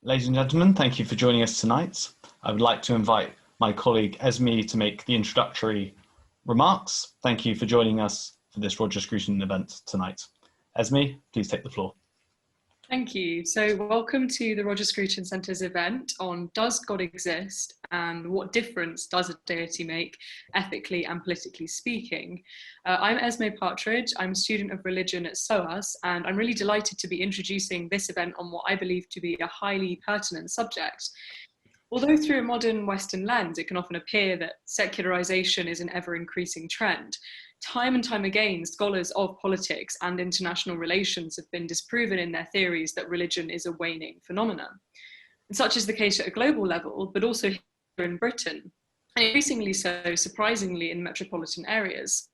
Ladies and gentlemen, thank you for joining us tonight. I would like to invite my colleague Esme to make the introductory remarks. Thank you for joining us for this Roger Scruton event tonight. Esme, please take the floor. Thank you. So welcome to the Roger Scruton Centre's event on Does God Exist and what difference does a deity make, ethically and politically speaking? I'm Esme Partridge. I'm a student of religion at SOAS, and I'm really delighted to be introducing this event on what I believe to be a highly pertinent subject. Although through a modern Western lens, it can often appear that secularization is an ever-increasing trend, time and time again, scholars of politics and international relations have been disproven in their theories that religion is a waning phenomenon. And such is the case at a global level, but also here in Britain, and increasingly so, surprisingly, in metropolitan areas.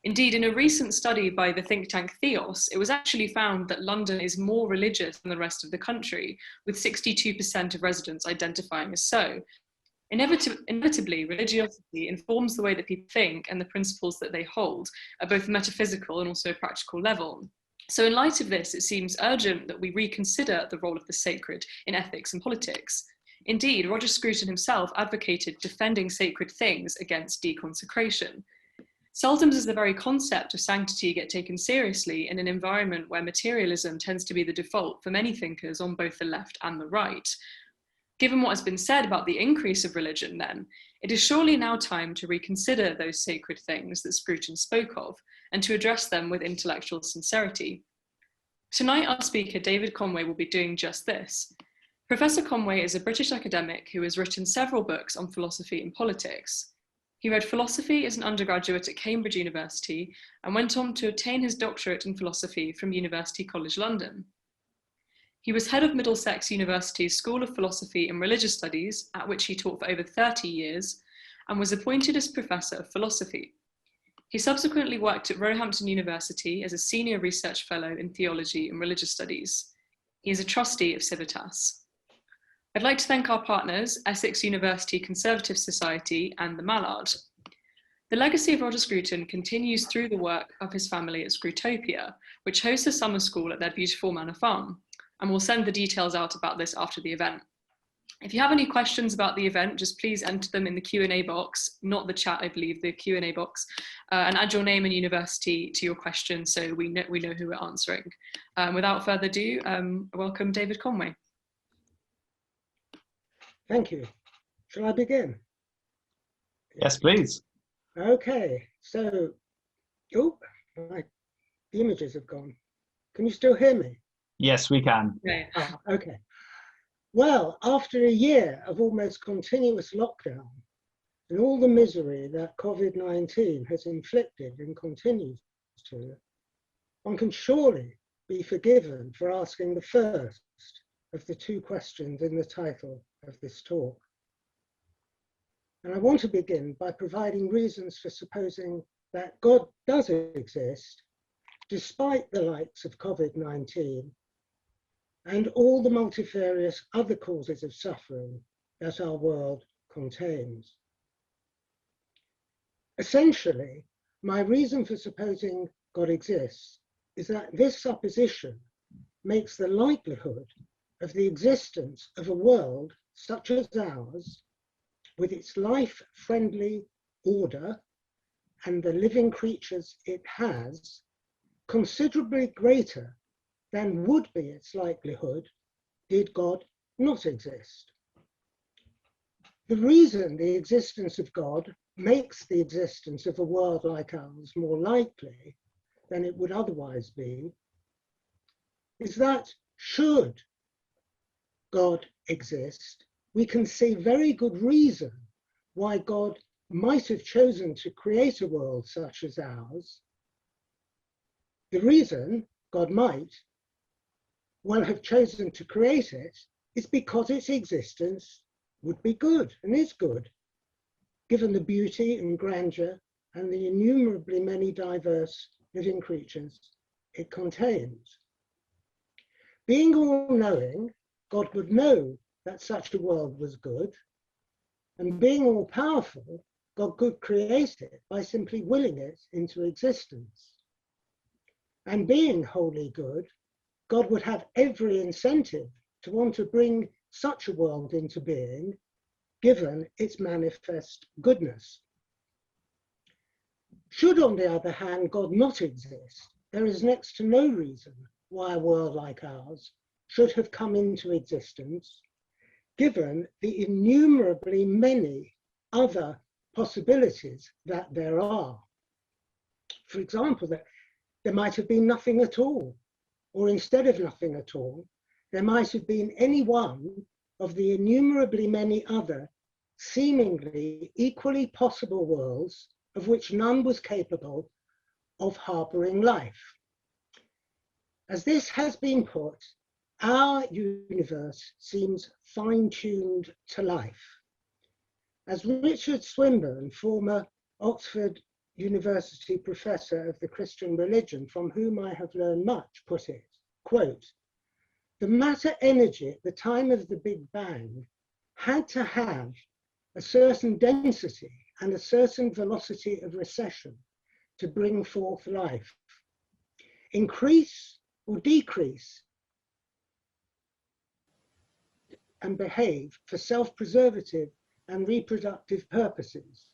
Indeed, in a recent study by the think tank Theos, it was actually found that London is more religious than the rest of the country, with 62% of residents identifying as so. Inevitably, religiosity informs the way that people think and the principles that they hold at both a metaphysical and also a practical level. So in light of this, it seems urgent that we reconsider the role of the sacred in ethics and politics. Indeed, Roger Scruton himself advocated defending sacred things against deconsecration. Seldom does the very concept of sanctity get taken seriously in an environment where materialism tends to be the default for many thinkers on both the left and the right. Given what has been said about the increase of religion then, it is surely now time to reconsider those sacred things that Scruton spoke of and to address them with intellectual sincerity. Tonight our speaker David Conway will be doing just this. Professor Conway is a British academic who has written several books on philosophy and politics. He read philosophy as an undergraduate at Cambridge University and went on to obtain his doctorate in philosophy from University College London. He was head of Middlesex University's School of Philosophy and Religious Studies, at which he taught for over 30 years, and was appointed as Professor of Philosophy. He subsequently worked at Roehampton University as a Senior Research Fellow in Theology and Religious Studies. He is a trustee of Civitas. I'd like to thank our partners, Essex University Conservative Society and the Mallard. The legacy of Roger Scruton continues through the work of his family at Scrutopia, which hosts a summer school at their beautiful manor farm, and we'll send the details out about this after the event. If you have any questions about the event, just please enter them in the Q&A box, not the chat, I believe, the Q&A box, and add your name and university to your question so we know who we're answering. Without further ado, welcome David Conway. Thank you. Shall I begin? Yes, please. Okay, so, the images have gone. Can you still hear me? Yes, we can. Okay. Okay. Well, after a year of almost continuous lockdown and all the misery that COVID-19 has inflicted and continues to, one can surely be forgiven for asking the first of the two questions in the title of this talk. And I want to begin by providing reasons for supposing that God does exist, despite the likes of COVID-19 and all the multifarious other causes of suffering that our world contains. Essentially, my reason for supposing God exists is that this supposition makes the likelihood of the existence of a world such as ours, with its life-friendly order and the living creatures it has, considerably greater than would be its likelihood did God not exist. The reason the existence of God makes the existence of a world like ours more likely than it would otherwise be is that should God exist, we can see very good reason why God might have chosen to create a world such as ours. The reason God might well have chosen to create it is because its existence would be good and is good, given the beauty and grandeur and the innumerably many diverse living creatures it contains. Being all-knowing, God would know that such a world was good, and being all-powerful, God could create it by simply willing it into existence. And being wholly good, God would have every incentive to want to bring such a world into being, given its manifest goodness. Should, on the other hand, God not exist, there is next to no reason why a world like ours should have come into existence, given the innumerably many other possibilities that there are. For example, that there might have been nothing at all, or instead of nothing at all, there might have been any one of the innumerably many other seemingly equally possible worlds of which none was capable of harboring life. As this has been put, our universe seems fine-tuned to life. As Richard Swinburne, former Oxford University professor of the Christian religion, from whom I have learned much, put it, quote, "The matter energy at the time of the Big Bang had to have a certain density and a certain velocity of recession to bring forth life. Increase or decrease and behave for self-preservative and reproductive purposes.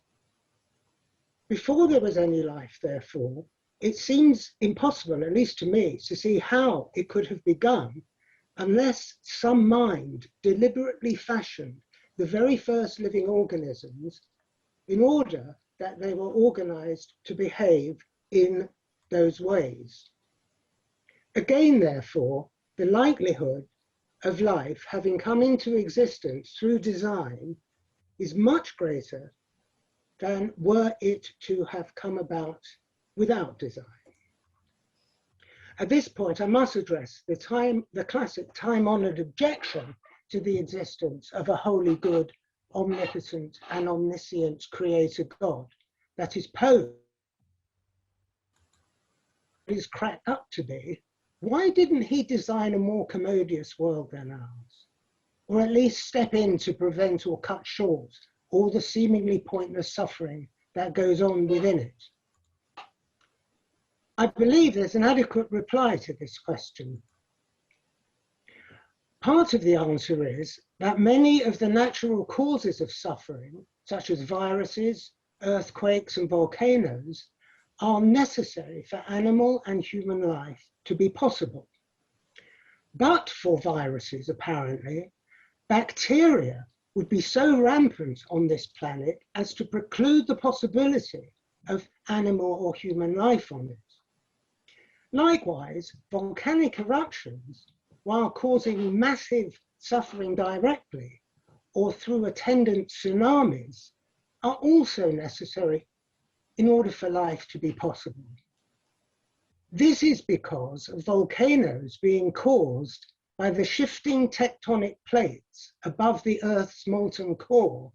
Before there was any life, therefore, it seems impossible, at least to me, to see how it could have begun unless some mind deliberately fashioned the very first living organisms in order that they were organized to behave in those ways. Again, therefore, the likelihood of life having come into existence through design is much greater than were it to have come about without design." At this point, I must address the classic time-honored objection to the existence of a wholly good, omnipotent and omniscient creator God that is posed, is cracked up to be. Why didn't he design a more commodious world than ours? Or at least step in to prevent or cut short all the seemingly pointless suffering that goes on within it? I believe there's an adequate reply to this question. Part of the answer is that many of the natural causes of suffering, such as viruses, earthquakes, and volcanoes, are necessary for animal and human life to be possible. But for viruses, apparently, bacteria would be so rampant on this planet as to preclude the possibility of animal or human life on it. Likewise, volcanic eruptions, while causing massive suffering directly or through attendant tsunamis, are also necessary in order for life to be possible. This is because of volcanoes being caused by the shifting tectonic plates above the Earth's molten core,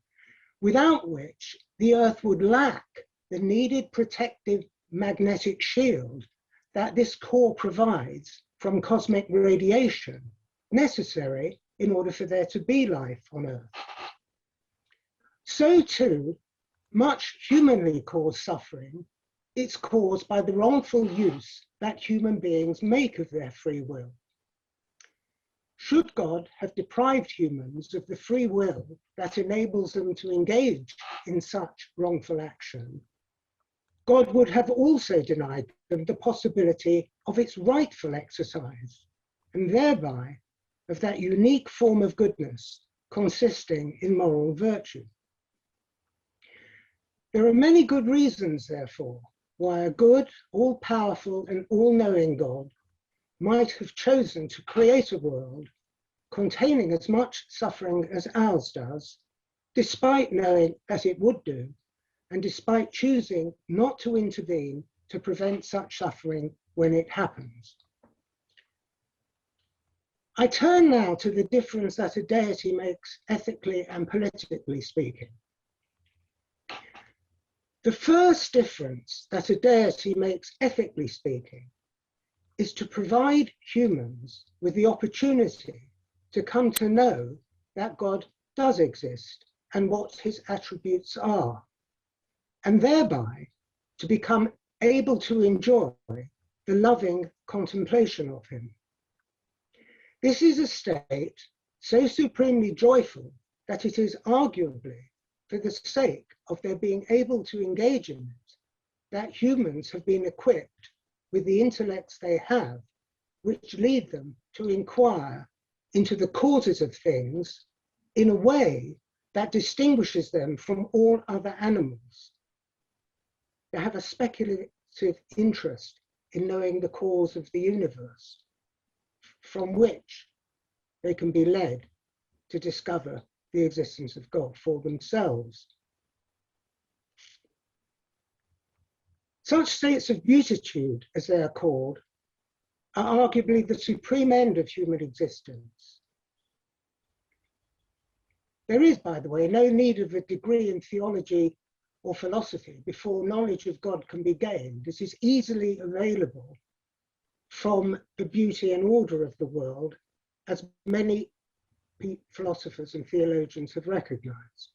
without which the Earth would lack the needed protective magnetic shield that this core provides from cosmic radiation, necessary in order for there to be life on Earth. So too, much humanly caused suffering is caused by the wrongful use that human beings make of their free will. Should God have deprived humans of the free will that enables them to engage in such wrongful action, God would have also denied them the possibility of its rightful exercise, and thereby of that unique form of goodness consisting in moral virtue. There are many good reasons, therefore, why a good, all-powerful and all-knowing God might have chosen to create a world containing as much suffering as ours does, despite knowing that it would do, and despite choosing not to intervene to prevent such suffering when it happens. I turn now to the difference that a deity makes ethically and politically speaking. The first difference that a deity makes ethically speaking is to provide humans with the opportunity to come to know that God does exist and what his attributes are, and thereby to become able to enjoy the loving contemplation of him. This is a state so supremely joyful that it is arguably for the sake of their being able to engage in it that humans have been equipped with the intellects they have, which lead them to inquire into the causes of things in a way that distinguishes them from all other animals. They have a speculative interest in knowing the cause of the universe, from which they can be led to discover the existence of God for themselves. Such states of beatitude, as they are called, are arguably the supreme end of human existence. There is, by the way, no need of a degree in theology or philosophy before knowledge of God can be gained. This is easily available from the beauty and order of the world, as many philosophers and theologians have recognized.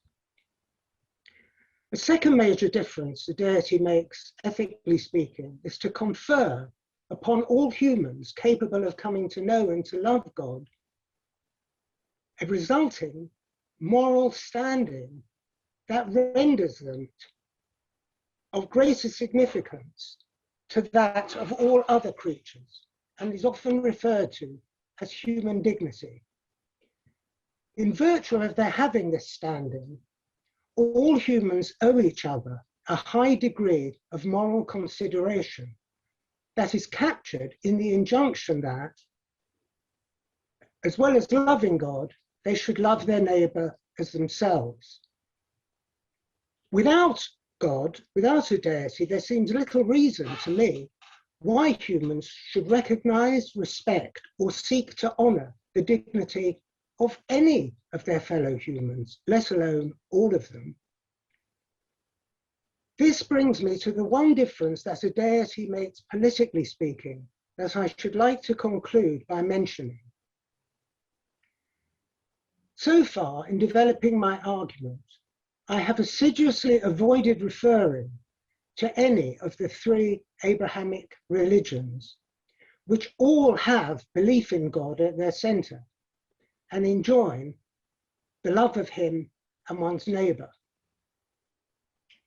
The second major difference the deity makes, ethically speaking, is to confer upon all humans capable of coming to know and to love God a resulting moral standing that renders them of greater significance to that of all other creatures, and is often referred to as human dignity. In virtue of their having this standing, all humans owe each other a high degree of moral consideration that is captured in the injunction that, as well as loving God, they should love their neighbor as themselves. Without God, without a deity, there seems little reason to me why humans should recognize, respect, or seek to honor the dignity of any of their fellow humans, let alone all of them. This brings me to the one difference that a deity makes, politically speaking, that I should like to conclude by mentioning. So far, in developing my argument, I have assiduously avoided referring to any of the three Abrahamic religions, which all have belief in God at their center and enjoin the love of him and one's neighbor.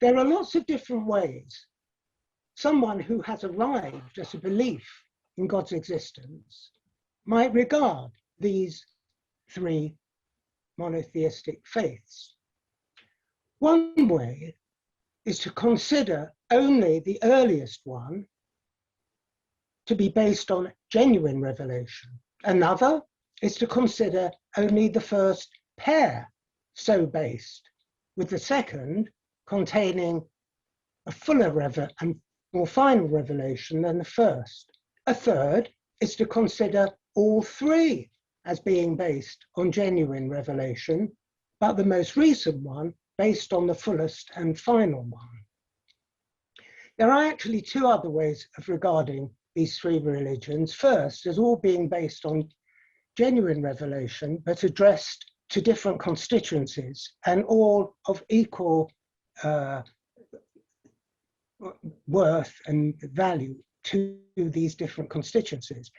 There are lots of different ways someone who has arrived at a belief in God's existence might regard these three monotheistic faiths. One way is to consider only the earliest one to be based on genuine revelation. Another is to consider only the first pair so based, with the second containing a fuller and more final revelation than the first. A third is to consider all three as being based on genuine revelation, but the most recent one based on the fullest and final one. There are actually two other ways of regarding these three religions. First, as all being based on genuine revelation, but addressed to different constituencies and all of equal worth and value to these different constituencies.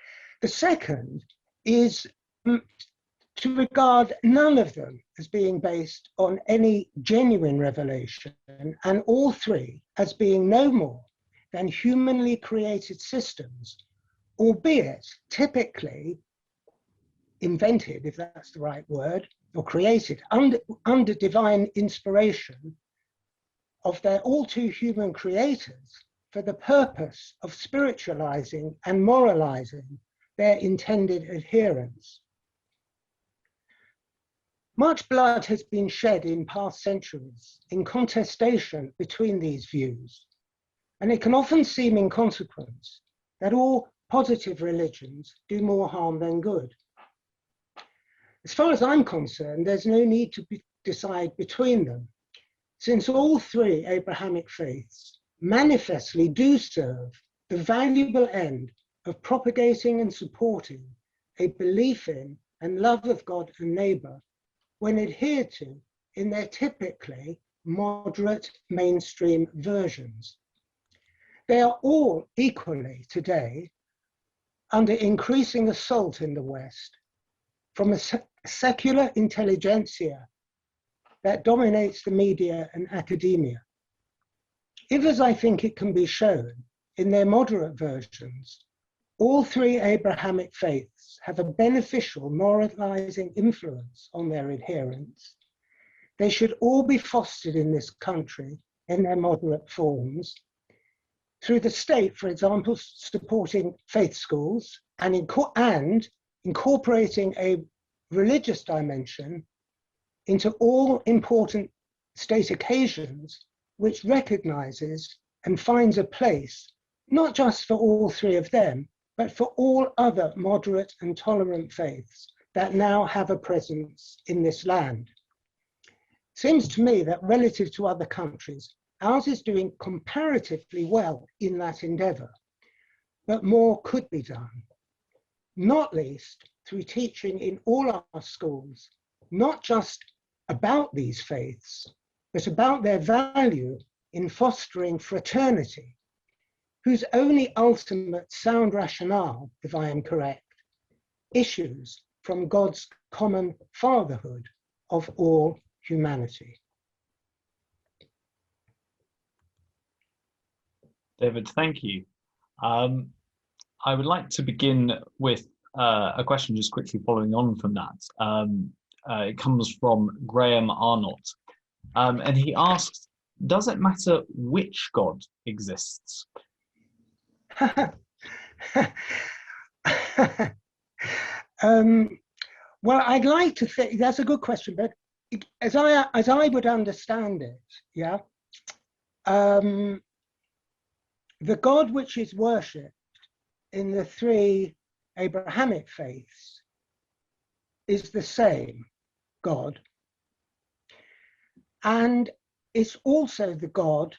The second is to regard none of them as being based on any genuine revelation, and all three as being no more than humanly created systems, albeit typically invented, if that's the right word, or created under divine inspiration of their all too human creators for the purpose of spiritualizing and moralizing their intended adherents. Much blood has been shed in past centuries in contestation between these views, and it can often seem in consequence that all positive religions do more harm than good. As far as I'm concerned, there's no need to decide between them, since all three Abrahamic faiths manifestly do serve the valuable end of propagating and supporting a belief in and love of God and neighbor when adhered to in their typically moderate mainstream versions. They are all equally today under increasing assault in the West from a secular intelligentsia that dominates the media and academia. If, as I think it can be shown in their moderate versions, all three Abrahamic faiths have a beneficial moralizing influence on their adherents, they should all be fostered in this country in their moderate forms through the state, for example, supporting faith schools and incorporating a religious dimension into all important state occasions, which recognizes and finds a place, not just for all three of them, but for all other moderate and tolerant faiths that now have a presence in this land. Seems to me that relative to other countries, ours is doing comparatively well in that endeavor, but more could be done, not least through teaching in all our schools, not just about these faiths, but about their value in fostering fraternity, whose only ultimate sound rationale, if I am correct, issues from God's common fatherhood of all humanity. David, thank you. I would like to begin with a question just quickly following on from that. It comes from Graham Arnott, and he asks, does it matter which God exists? Well, I'd like to think that's a good question, but as I would understand it, yeah, the God which is worshipped in the three Abrahamic faiths is the same God, and it's also the God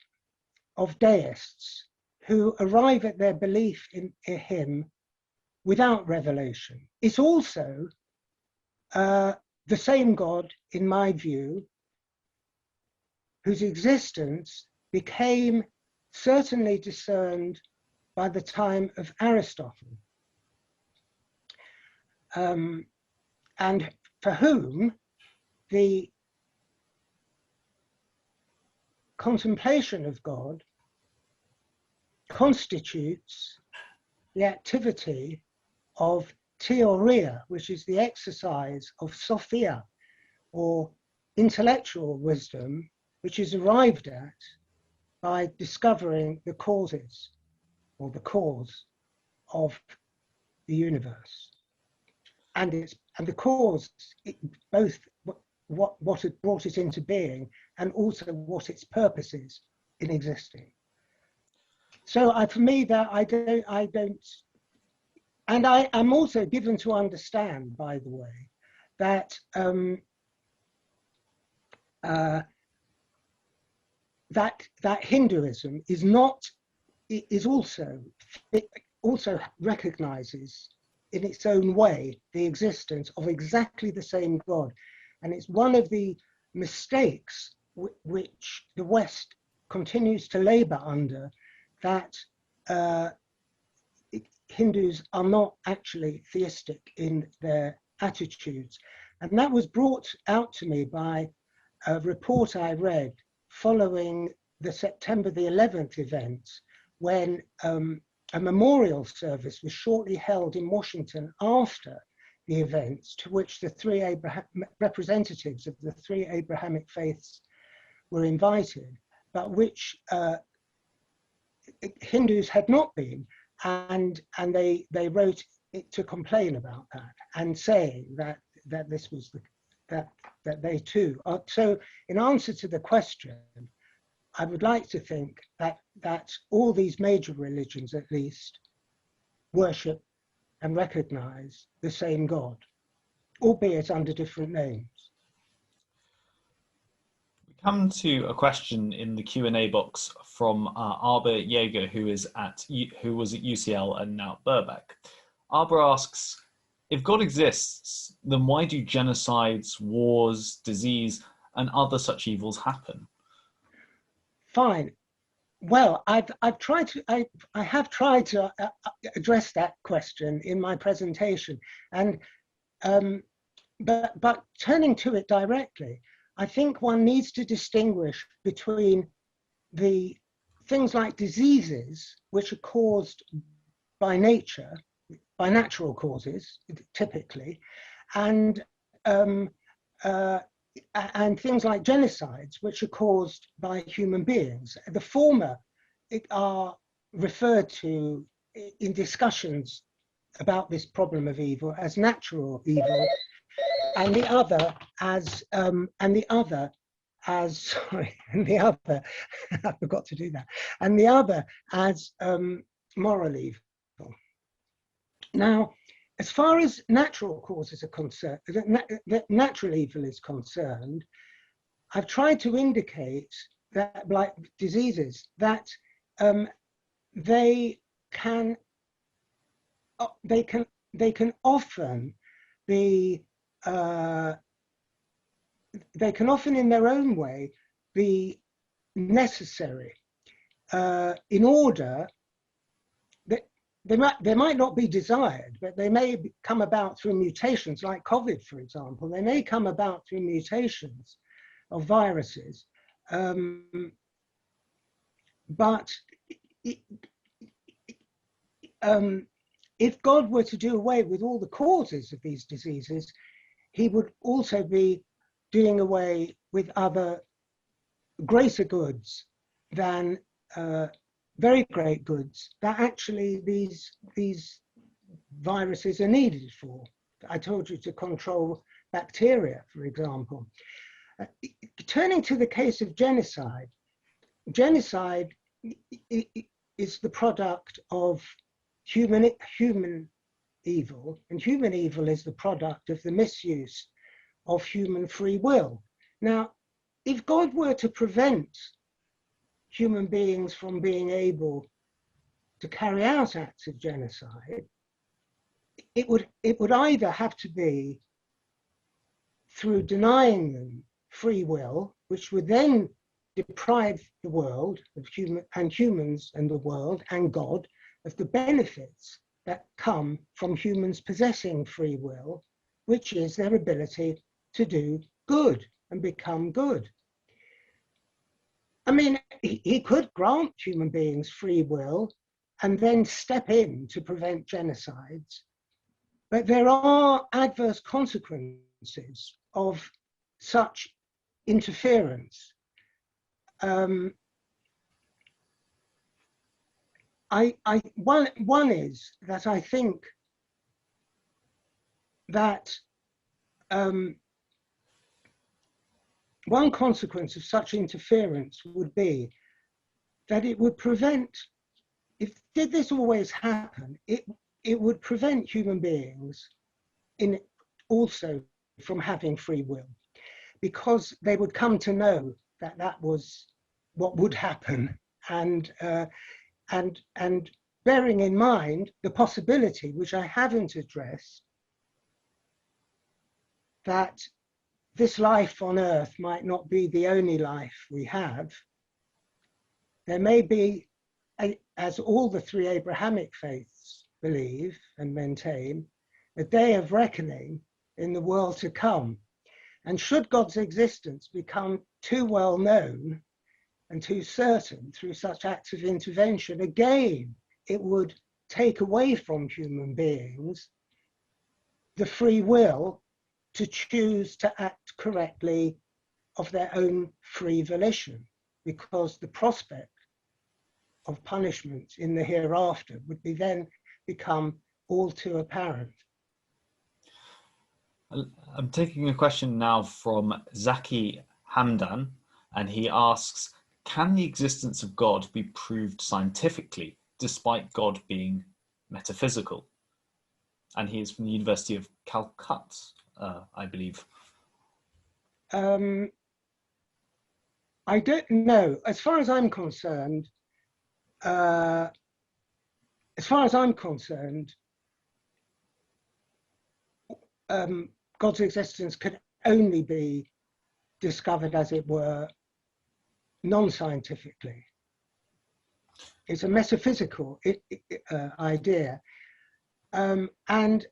of deists who arrive at their belief in him without revelation. It's also the same God, in my view, whose existence became certainly discerned by the time of Aristotle, and for whom the contemplation of God constitutes the activity of theoria, which is the exercise of sophia, or intellectual wisdom, which is arrived at by discovering the causes or the cause of the universe. And the cause, both what had brought it into being and also what its purpose is in existing. So for me, that I don't, and I'm also given to understand, by the way, that that Hinduism is also recognizes in its own way the existence of exactly the same God, and it's one of the mistakes which the West continues to labor under, that Hindus are not actually theistic in their attitudes. And that was brought out to me by a report I read following the September the 11th events, when a memorial service was shortly held in Washington after the events, to which the three representatives of the three Abrahamic faiths were invited, but which Hindus had not been, and they wrote it to complain about that, and saying that this was that they too are. So in answer to the question, I would like to think that all these major religions, at least, worship and recognize the same God, albeit under different names. We come to a question in the Q&A box from Arber Yeager, who was at UCL and now at Birkbeck. Arber asks, if God exists, then why do genocides, wars, disease, and other such evils happen? Fine. Well, I have tried to address that question in my presentation, and but turning to it directly, I think one needs to distinguish between the things like diseases, which are caused by nature, by natural causes, typically, and things like genocides, which are caused by human beings. The former are referred to in discussions about this problem of evil as natural evil, and the other as sorry, and the other I forgot to do that, and the other as moral evil. Now, as far as natural causes are concerned, that natural evil is concerned, I've tried to indicate that, like diseases, that they can often be they can often in their own way be necessary in order that they might not be desired, but they may come about through mutations, like COVID, for example. They may come about through mutations of viruses, but if God were to do away with all the causes of these diseases, he would also be doing away with other greater goods than very great goods that actually these viruses are needed for. I told you, to control bacteria, for example. Turning to the case of genocide, genocide is the product of human evil, and human evil is the product of the misuse of human free will. Now, if God were to prevent human beings from being able to carry out acts of genocide, it would either have to be through denying them free will, which would then deprive the world of humans and the world and God of the benefits that come from humans possessing free will, which is their ability to do good and become good. I mean, he could grant human beings free will and then step in to prevent genocides, but there are adverse consequences of such interference. One is that I think that one consequence of such interference would be that it would prevent, did this always happen, it would prevent human beings also from having free will, because they would come to know that that was what would happen, and bearing in mind the possibility, which I haven't addressed, that this life on earth might not be the only life we have. There may be, as all the three Abrahamic faiths believe and maintain, a day of reckoning in the world to come. And should God's existence become too well known and too certain through such acts of intervention, again, it would take away from human beings the free will to choose to act correctly of their own free volition, because the prospect of punishment in the hereafter would then become all too apparent. I'm taking a question now from Zaki Hamdan, and he asks, can the existence of God be proved scientifically despite God being metaphysical? And he is from the University of Calcutta, I believe. I don't know. As far as I'm concerned, God's existence can only be discovered, as it were, non-scientifically. It's a metaphysical idea. And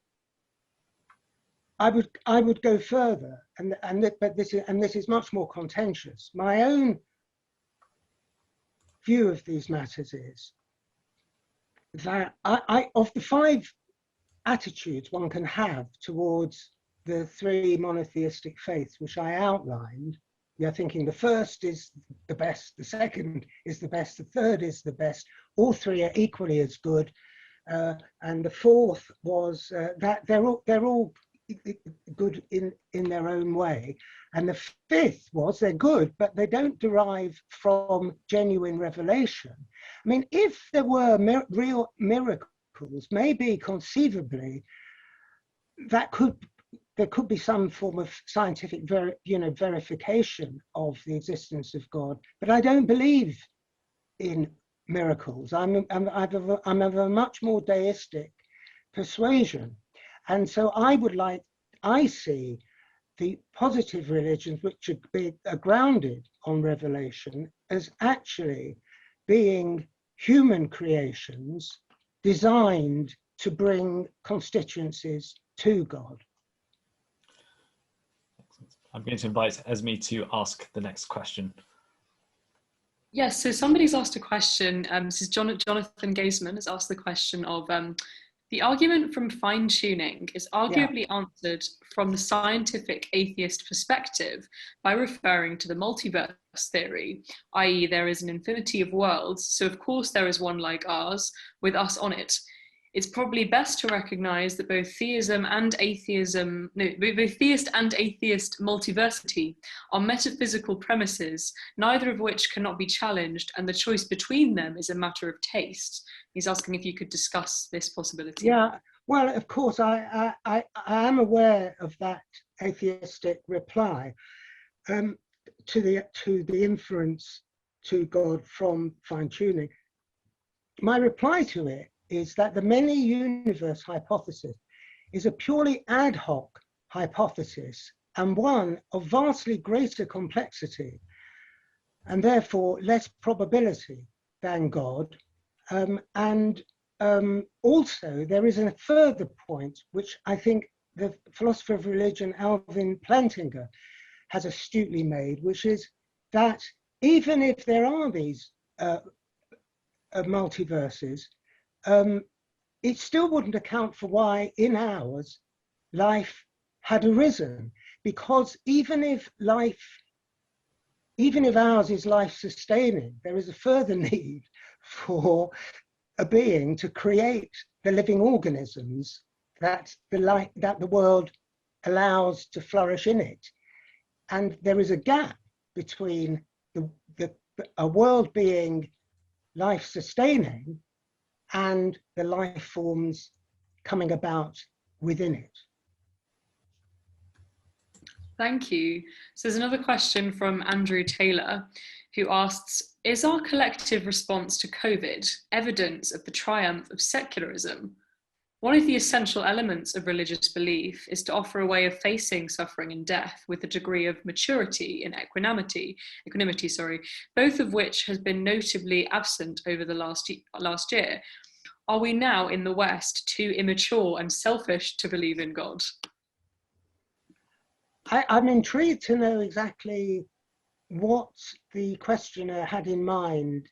I would go further, but this is much more contentious. My own view of these matters is that of the 5 attitudes one can have towards the 3 monotheistic faiths which I outlined, you're thinking the first is the best, the second is the best, the third is the best, all 3 are equally as good, and the fourth was that they're all good in their own way, and the 5th was they're good but they don't derive from genuine revelation. I mean, if there were real miracles, maybe conceivably there could be some form of scientific verification of the existence of God, but I don't believe in miracles. I'm of a much more deistic persuasion. And so I see the positive religions, which are grounded on revelation, as actually being human creations designed to bring constituencies to God. I'm going to invite Esme to ask the next question. Yes, so somebody's asked a question. This is Jonathan Gazeman has asked the question of the argument from fine-tuning is arguably answered from the scientific atheist perspective by referring to the multiverse theory, i.e. there is an infinity of worlds, so of course there is one like ours, with us on it. It's probably best to recognize that both theist and atheist multiversity are metaphysical premises, neither of which cannot be challenged, and the choice between them is a matter of taste. He's asking if you could discuss this possibility. Yeah, well, of course, I am aware of that atheistic reply to the inference to God from fine-tuning. My reply to it is that the many universe hypothesis is a purely ad hoc hypothesis and one of vastly greater complexity and therefore less probability than God. Also, there is a further point which I think the philosopher of religion Alvin Plantinga has astutely made, which is that even if there are these multiverses, it still wouldn't account for why in ours life had arisen, because even if ours is life-sustaining, there is a further need for a being to create the living organisms that the world allows to flourish in it. And there is a gap between a world being life-sustaining and the life forms coming about within it. Thank you. So there's another question from Andrew Taylor, who asks, is our collective response to COVID evidence of the triumph of secularism? One of the essential elements of religious belief is to offer a way of facing suffering and death with a degree of maturity and equanimity, both of which has been notably absent over the last year. Are we now in the West too immature and selfish to believe in God? I'm intrigued to know exactly what the questioner had in mind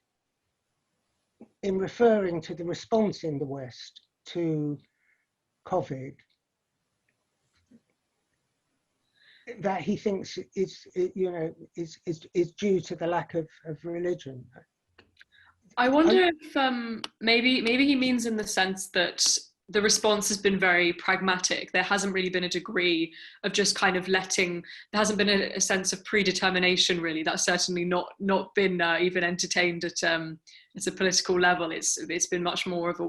in referring to the response in the West to COVID that he thinks is due to the lack of religion. I wonder if maybe he means in the sense that the response has been very pragmatic. There hasn't really been a degree of just kind of there hasn't been a sense of predetermination really. That's certainly not been even entertained at a political level. It's been much more of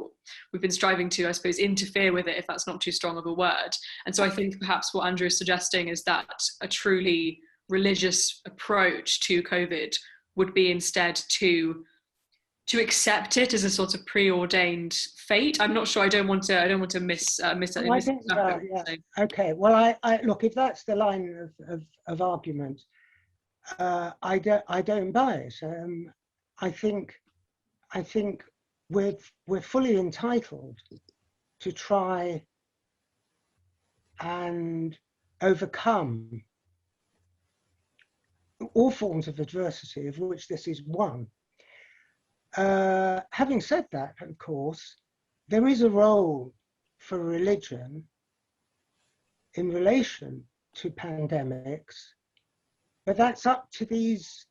we've been striving to, I suppose, interfere with it, if that's not too strong of a word. And so I think perhaps what Andrew is suggesting is that a truly religious approach to COVID would be instead to accept it as a sort of preordained fate. I'm not sure. I don't want to miss. Okay. Well, I look, if that's the line of argument, I don't buy it. I think we're fully entitled to try and overcome all forms of adversity, of which this is one. Having said that, of course, there is a role for religion in relation to pandemics, but that's up to these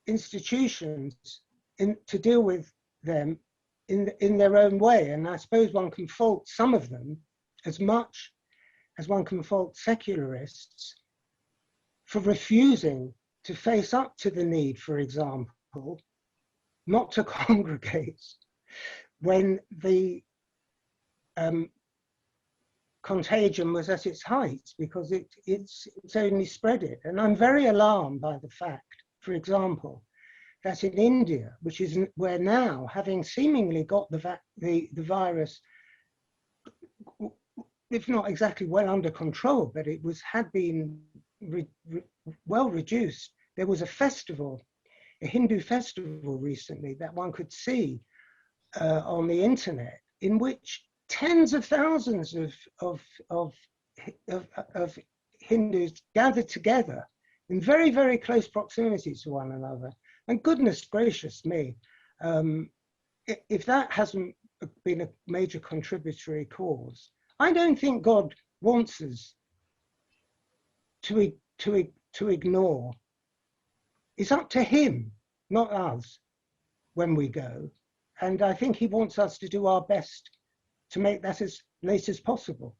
institutions to deal with them in their own way. And I suppose one can fault some of them as much as one can fault secularists for refusing to face up to the need, for example, not to congregate when the contagion was at its height, because it's only spread it. And I'm very alarmed by the fact, for example, that in India, which is where now, having seemingly got the virus, if not exactly well under control, but it had been well reduced. There was a festival, a Hindu festival recently that one could see on the internet, in which tens of thousands of Hindus gathered together in very, very close proximity to one another. And goodness gracious me, if that hasn't been a major contributory cause, I don't think God wants us to ignore. It's up to him, not us, when we go. And I think he wants us to do our best to make that as late as possible.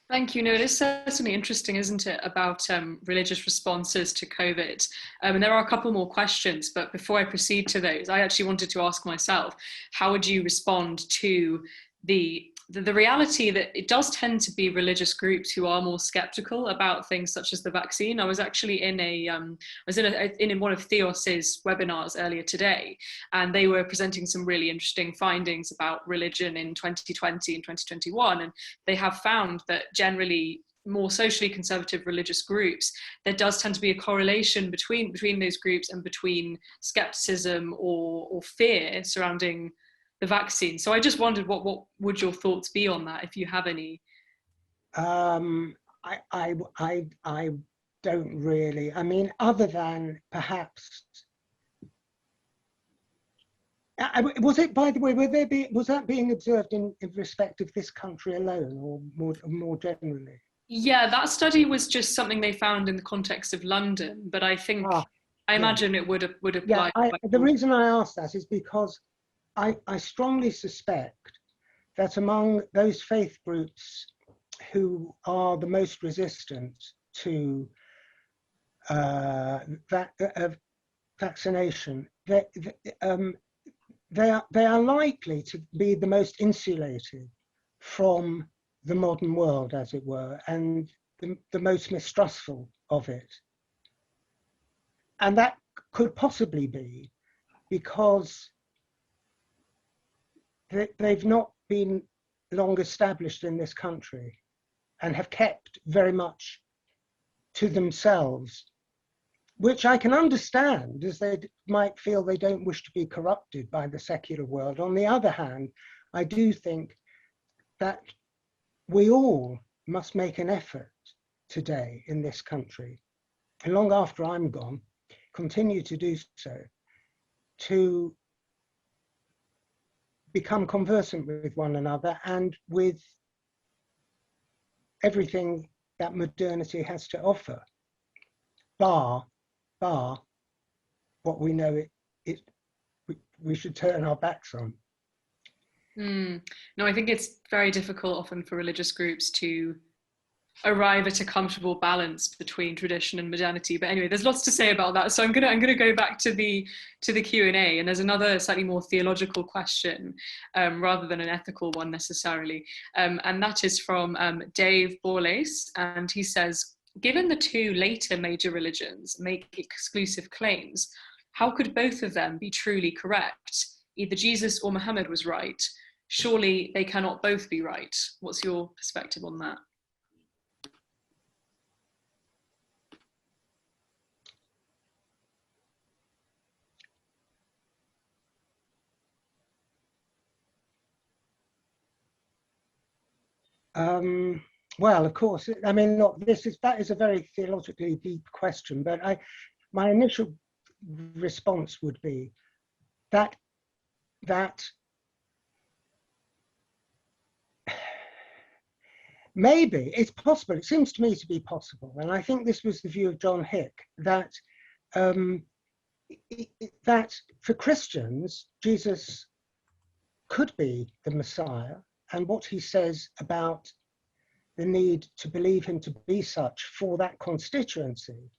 Thank you. No, it is certainly interesting, isn't it, about religious responses to COVID? And there are a couple more questions, but before I proceed to those, I actually wanted to ask myself, how would you respond to the reality that it does tend to be religious groups who are more skeptical about things such as the vaccine? I was actually in one of Theos's webinars earlier today, and they were presenting some really interesting findings about religion in 2020 and 2021, and they have found that generally more socially conservative religious groups, there does tend to be a correlation between those groups and between skepticism or fear surrounding the vaccine. So I just wondered, what would your thoughts be on that, if you have any? I don't really. I mean, other than perhaps. Was it, by the way, was that being observed in respect of this country alone, or more generally? Yeah, that study was just something they found in the context of London, but I think I imagine it would apply. Yeah, the reason I asked that is because I strongly suspect that among those faith groups who are the most resistant to vaccination, they are likely to be the most insulated from the modern world, as it were, and the most mistrustful of it. And that could possibly be because they've not been long established in this country and have kept very much to themselves, which I can understand, as they might feel they don't wish to be corrupted by the secular world. On the other hand, I do think that we all must make an effort today in this country, and long after I'm gone, continue to do so, to become conversant with one another and with everything that modernity has to offer, bar what we know we should turn our backs on. No, I think it's very difficult often for religious groups to arrive at a comfortable balance between tradition and modernity. But anyway, there's lots to say about that. So I'm gonna go back to the Q&A, and there's another slightly more theological question rather than an ethical one necessarily, and that is from Dave Borlace, and he says, given the two later major religions make exclusive claims, how could both of them be truly correct? Either Jesus or Muhammad was right. Surely they cannot both be right. What's your perspective on that? Well, of course, I mean, look, that is a very theologically deep question, but my initial response would be that maybe it's possible. It seems to me to be possible, and I think this was the view of John Hick, that that for Christians, Jesus could be the Messiah, and what he says about the need to believe him to be such for that constituency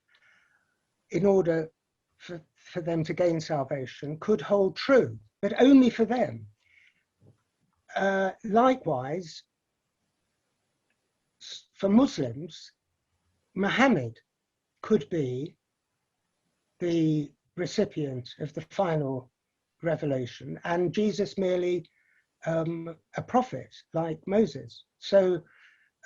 in order for them to gain salvation could hold true, but only for them. Likewise, for Muslims, Muhammad could be the recipient of the final revelation, and Jesus merely a prophet like Moses. So,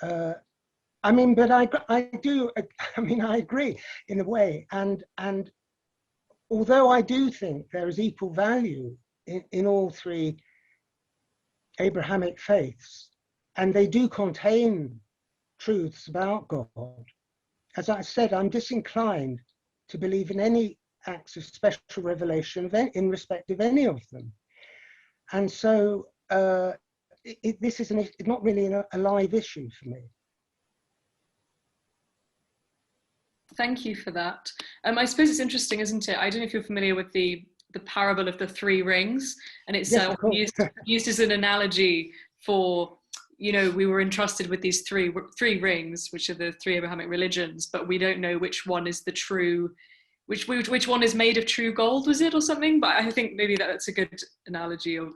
I mean, but I agree in a way, and although I do think there is equal value in all three Abrahamic faiths, and they do contain truths about God, as I said, I'm disinclined to believe in any acts of special revelation in respect of any of them. And so this is not really a live issue for me. Thank you for that. I suppose it's interesting, isn't it? I don't know if you're familiar with the parable of the three rings, and it's yes, used as an analogy for, you know, we were entrusted with these three rings, which are the three Abrahamic religions, but we don't know which one is the true, which one is made of true gold, was it, or something? But I think maybe that's a good analogy of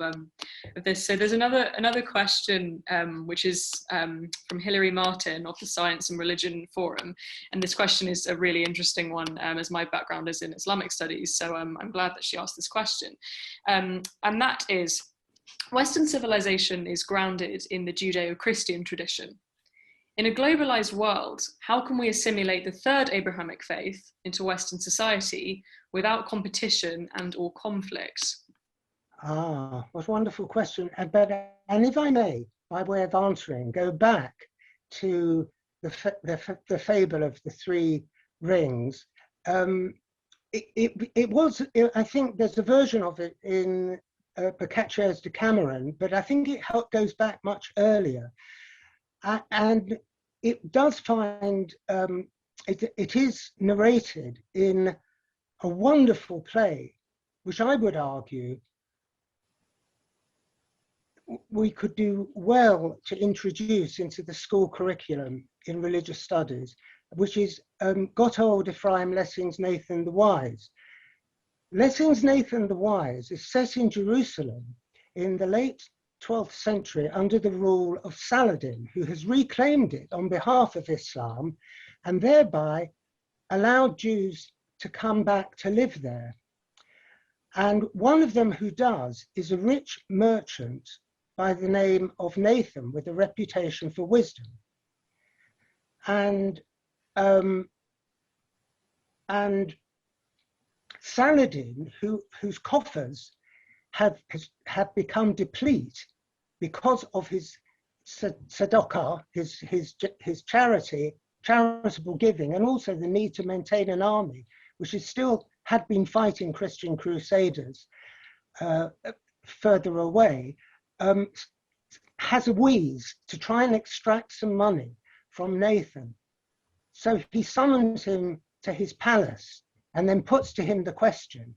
this. So there's another question, which is from Hilary Martin of the Science and Religion Forum, and this question is a really interesting one, as my background is in Islamic studies, so I'm glad that she asked this question, and that is, Western civilization is grounded in the Judeo-Christian tradition. In a globalized world, how can we assimilate the third Abrahamic faith into Western society without competition and or conflict? Ah, what a wonderful question. And if I may, by way of answering, go back to the fable of the three rings. It was, I think there's a version of it in Boccaccio's Decameron, but I think it goes back much earlier. And it does find, it is narrated in a wonderful play, which I would argue we could do well to introduce into the school curriculum in religious studies, which is Gotthold Ephraim Lessing's Nathan the Wise. Lessing's Nathan the Wise is set in Jerusalem in the late 12th century under the rule of Saladin, who has reclaimed it on behalf of Islam and thereby allowed Jews to come back to live there. And one of them who does is a rich merchant by the name of Nathan with a reputation for wisdom. And Saladin, whose coffers have become deplete because of his tzedakah, his charitable giving, and also the need to maintain an army, which had been fighting Christian crusaders further away, has a wheeze to try and extract some money from Nathan. So he summons him to his palace and then puts to him the question,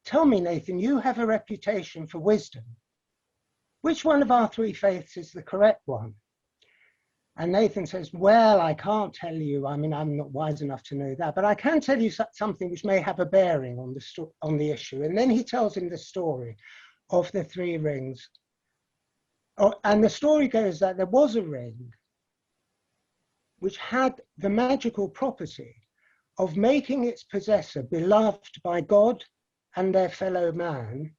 tell me, Nathan, you have a reputation for wisdom. Which one of our three faiths is the correct one? And Nathan says, well, I can't tell you. I mean, I'm not wise enough to know that, but I can tell you something which may have a bearing on the issue. And then he tells him the story of the three rings. And the story goes that there was a ring which had the magical property of making its possessor beloved by God and their fellow man,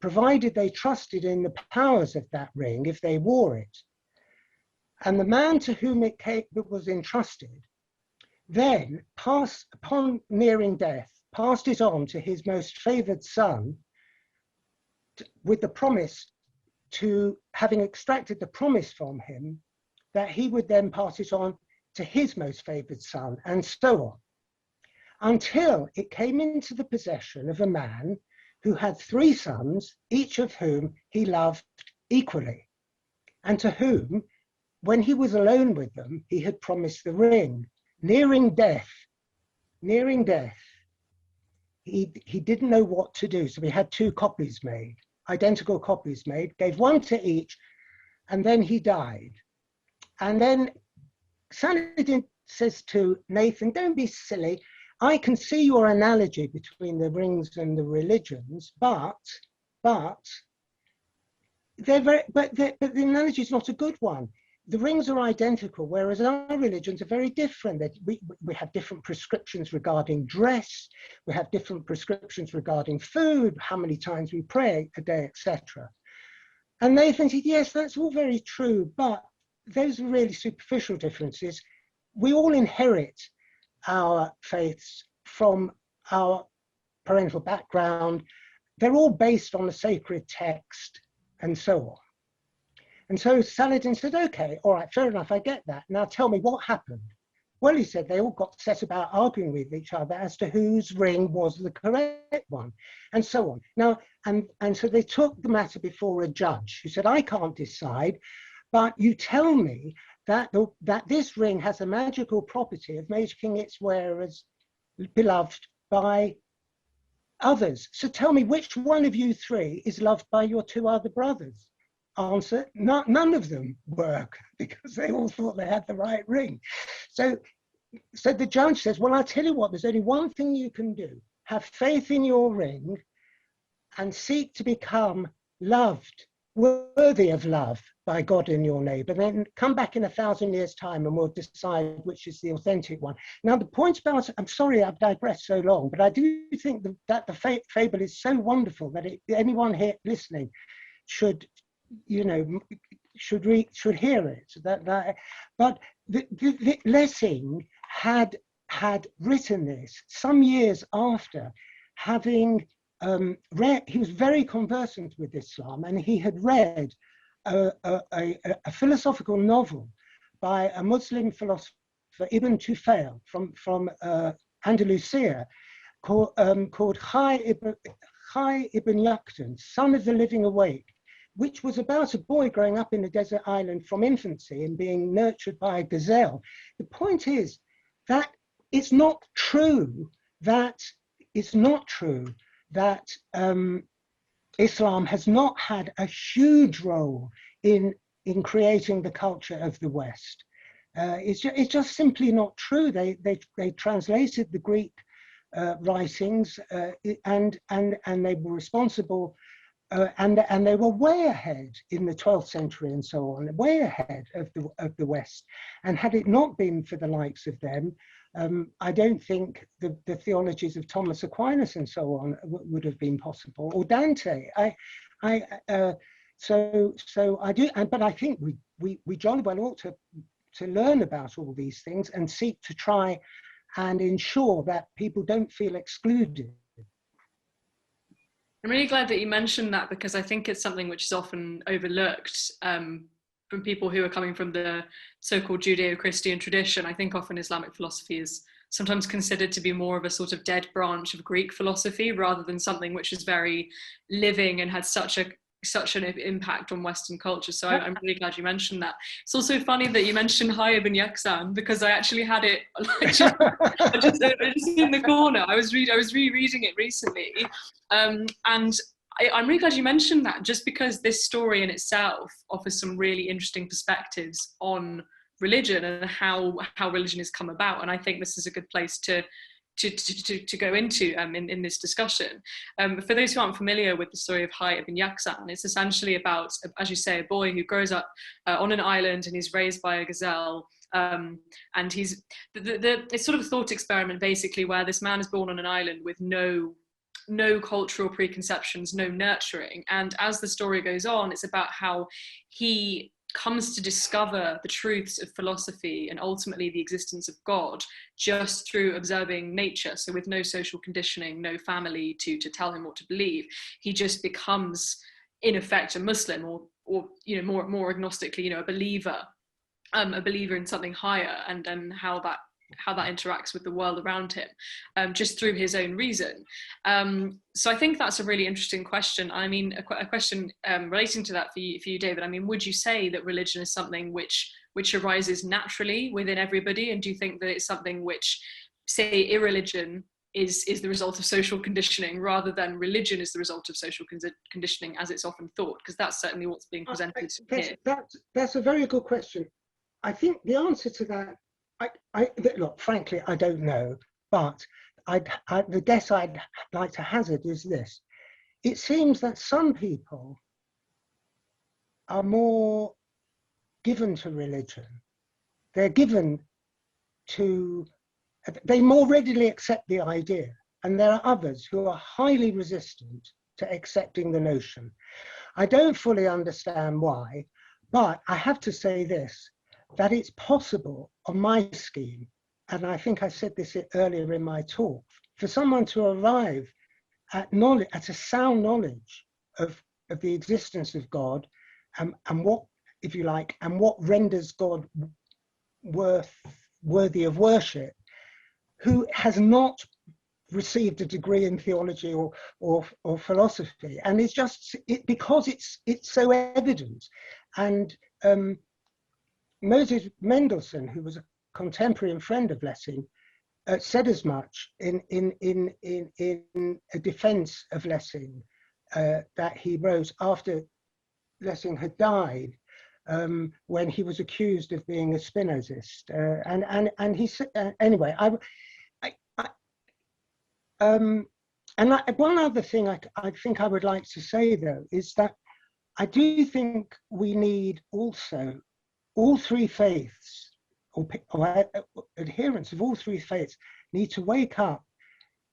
provided they trusted in the powers of that ring if they wore it. And the man to whom it was entrusted then, upon nearing death, passed it on to his most favored son with the promise to having extracted the promise from him that he would then pass it on to his most favoured son, and so on, until it came into the possession of a man who had 3 sons, each of whom he loved equally, and to whom, when he was alone with them, he had promised the ring. Nearing death, he didn't know what to do, so he had 2 copies made, identical copies made, gave one to each, and then he died. And then Saladin says to Nathan, don't be silly. I can see your analogy between the rings and the religions, but the analogy is not a good one. The rings are identical, whereas our religions are very different. We have different prescriptions regarding dress, we have different prescriptions regarding food, how many times we pray a day, etc. And Nathan said, yes, that's all very true, but those are really superficial differences. We all inherit our faiths from our parental background. They're all based on a sacred text and so on. And so Saladin said, okay, all right, fair enough, I get that. Now tell me what happened. Well, he said they all got set about arguing with each other as to whose ring was the correct one, and so on. Now, and so they took the matter before a judge who said, I can't decide, but you tell me that this ring has a magical property of making its wearers beloved by others. So tell me, which one of you 3 is loved by your 2 other brothers? Answer, none of them were, because they all thought they had the right ring. So the judge says, well, I'll tell you what, there's only one thing you can do. Have faith in your ring and seek to become loved, worthy of love by God and your neighbour. Then come back in 1,000 years' time and we'll decide which is the authentic one. Now, the point about, I'm sorry I've digressed so long, but I do think that the fable is so wonderful that anyone here listening should, should hear it. But Lessing had written this some years after having he was very conversant with Islam, and he had read a philosophical novel by a Muslim philosopher, Ibn Tufayl, from Andalusia, called Chai ibn Yaqtan, Son of the Living Awake, which was about a boy growing up in a desert island from infancy and being nurtured by a gazelle. The point is that it's not true that Islam has not had a huge role in creating the culture of the West. It's just simply not true. They translated the Greek writings and they were responsible, and they were way ahead in the 12th century and so on, way ahead of the West. And had it not been for the likes of them, I don't think the theologies of Thomas Aquinas and so on would have been possible, or Dante. So I do, but I think we jolly well ought to learn about all these things and seek to try and ensure that people don't feel excluded. I'm really glad that you mentioned that, because I think it's something which is often overlooked from people who are coming from the so-called Judeo-Christian tradition. I think often Islamic philosophy is sometimes considered to be more of a sort of dead branch of Greek philosophy, rather than something which is very living and had such an impact on Western culture. So I'm really glad you mentioned that. It's also funny that you mentioned Chai ibn Yaqzan, because I actually had it just in the corner. I was rereading it recently, and I'm really glad you mentioned that, just because this story in itself offers some really interesting perspectives on religion and how religion has come about. And I think this is a good place to go into in this discussion. For those who aren't familiar with the story of Chai ibn Yaqzan, it's essentially about, as you say, a boy who grows up on an island and he's raised by a gazelle. And it's sort of a thought experiment, basically, where this man is born on an island with no cultural preconceptions, no nurturing. And as the story goes on, it's about how he comes to discover the truths of philosophy and ultimately the existence of God just through observing nature. So with no social conditioning, no family to tell him what to believe, he just becomes, in effect, a Muslim, or or more agnostically, a believer in something higher, and how that interacts with the world around him, just through his own reason. So I think that's a really interesting question. I mean, a question relating to that for you, David. I mean, would you say that religion is something which arises naturally within everybody, and do you think that it's something which, say, irreligion is the result of social conditioning, rather than religion is the result of social conditioning, as it's often thought? Because that's certainly what's being presented here. That's a very good question. I think the answer to that, look, frankly, I don't know, but the guess I'd like to hazard is this. It seems that some people are more given to religion. They more readily accept the idea. And there are others who are highly resistant to accepting the notion. I don't fully understand why, but I have to say this, that it's possible on my scheme, and I think I said this earlier in my talk, for someone to arrive at a sound knowledge of the existence of God, and what, if you like, and what renders God worthy of worship, who has not received a degree in theology or philosophy, and it's just because it's so evident. And Moses Mendelssohn, who was a contemporary and friend of Lessing, said as much in a defense of Lessing that he wrote after Lessing had died, when he was accused of being a Spinozist. And he said, anyway, one other thing I think I would like to say, though, is that I do think we need also all three faiths, or adherents of all three faiths, need to wake up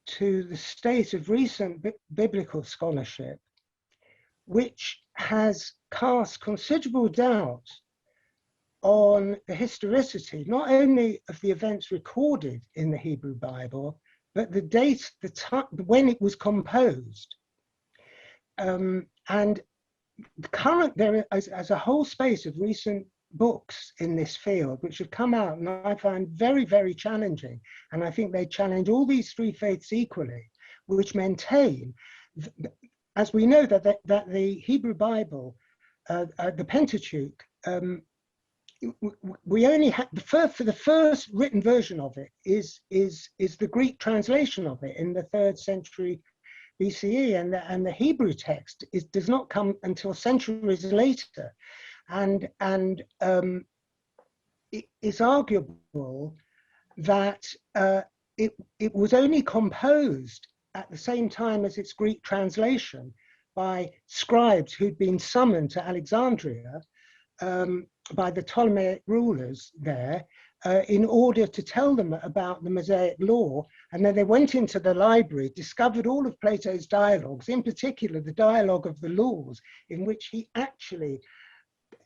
to the state of recent biblical scholarship, which has cast considerable doubt on the historicity, not only of the events recorded in the Hebrew Bible, but the date, the time when it was composed. And current, there is a whole space of recent books in this field which have come out, and I find very, very challenging. And I think they challenge all these three faiths equally, which maintain, as we know, that the Hebrew Bible, the Pentateuch, we only have for the first written version of it is the Greek translation of it in the 3rd century BCE, and the Hebrew text does not come until centuries later. And it is arguable that it was only composed at the same time as its Greek translation by scribes who'd been summoned to Alexandria by the Ptolemaic rulers there in order to tell them about the Mosaic law. And then they went into the library, discovered all of Plato's dialogues, in particular the dialogue of the laws, in which he actually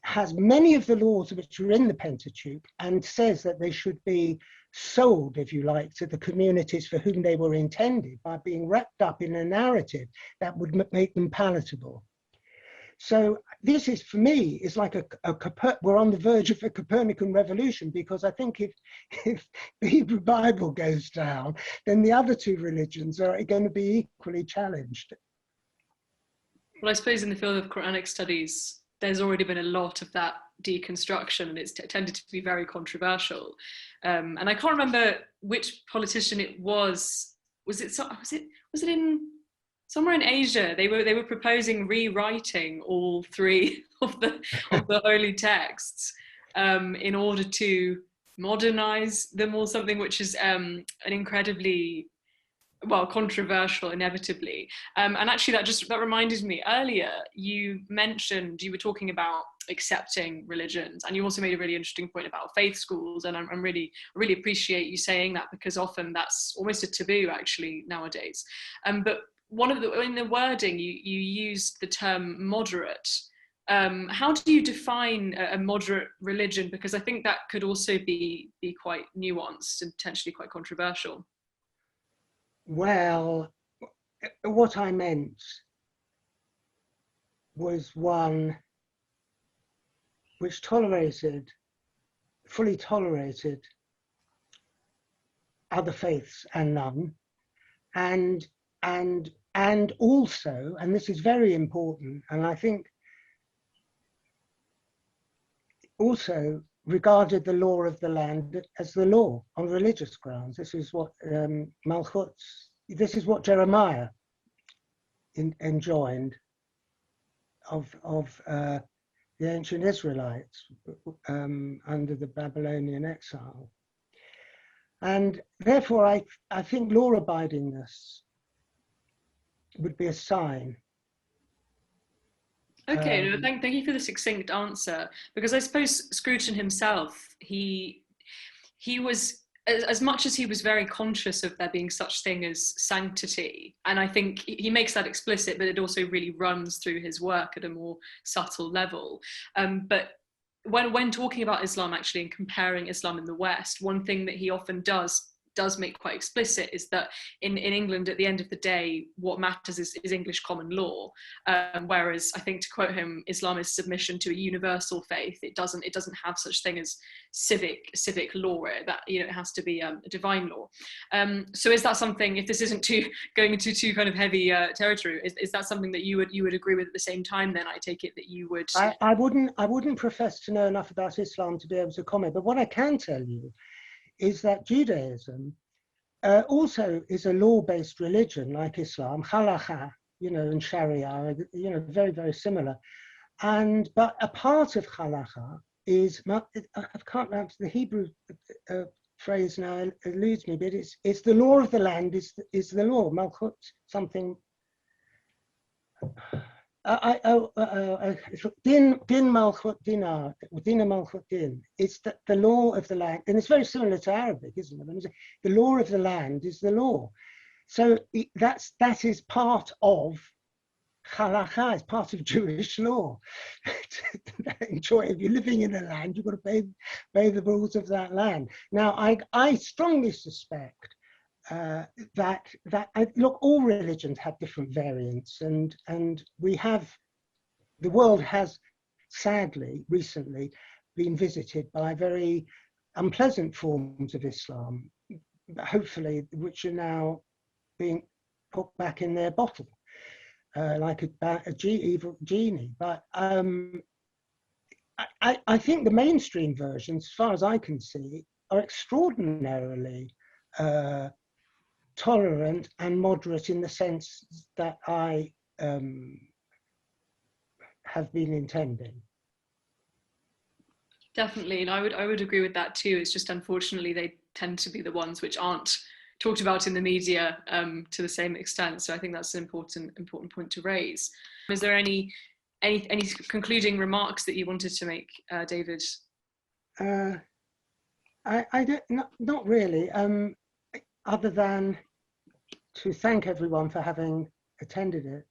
has many of the laws which are in the Pentateuch and says that they should be sold, if you like, to the communities for whom they were intended by being wrapped up in a narrative that would make them palatable. So this is, for me, is like we're on the verge of a Copernican revolution, because I think if the Hebrew Bible goes down, then the other two religions are going to be equally challenged. Well, I suppose in the field of Quranic studies, there's already been a lot of that deconstruction, and it's tended to be very controversial. And I can't remember which politician it was. Was it in somewhere in Asia? They were proposing rewriting all three of the holy texts in order to modernize them, or something, which is an incredibly controversial, inevitably. And actually that reminded me, earlier you mentioned, you were talking about accepting religions, and you also made a really interesting point about faith schools, and I really appreciate you saying that, because often that's almost a taboo actually nowadays. But in the wording you used the term moderate. How do you define a moderate religion? Because I think that could also be quite nuanced and potentially quite controversial. Well, what I meant was one which fully tolerated other faiths and none, and also, and this is very important, and I think also regarded the law of the land as the law on religious grounds. This is what this is what Jeremiah enjoined of the ancient Israelites under the Babylonian exile. And therefore, I think law-abidingness would be a sign. Okay, no, thank you for the succinct answer, because I suppose Scruton himself, he was, as much as he was very conscious of there being such thing as sanctity, and I think he makes that explicit, but it also really runs through his work at a more subtle level. But when talking about Islam actually and comparing Islam in the West, one thing that he often does make quite explicit is that in England, at the end of the day, what matters is English common law. Whereas I think, to quote him, Islam is submission to a universal faith. It doesn't have such thing as civic law. That, you know, it has to be a divine law. So is that something, if this isn't going into too kind of heavy territory, is that something that you would agree with at the same time? Then I take it that you would. I wouldn't profess to know enough about Islam to be able to comment, but what I can tell you is that Judaism also is a law-based religion like Islam, halakha, you know, and Sharia, you know, very, very similar. But a part of halakha is, I can't remember the Hebrew phrase now, eludes me, but it's the law of the land is the law, malchut, something. Din malchut dinar, dina malchut din. It's the law of the land, and it's very similar to Arabic, isn't it? The law of the land is the law. So that is part of halakha, it's part of Jewish law. Enjoy, if you're living in a land, you've got to obey the rules of that land. Now, I strongly suspect look, all religions have different variants, and the world has sadly recently been visited by very unpleasant forms of Islam, hopefully, which are now being put back in their bottle, like a evil genie. But I think the mainstream versions, as far as I can see, are extraordinarily tolerant and moderate in the sense that I have been intending. Definitely, and I would agree with that too. It's just, unfortunately, they tend to be the ones which aren't talked about in the media to the same extent. So I think that's an important point to raise. Is there any concluding remarks that you wanted to make, David? I don't, not really. Other than to thank everyone for having attended it.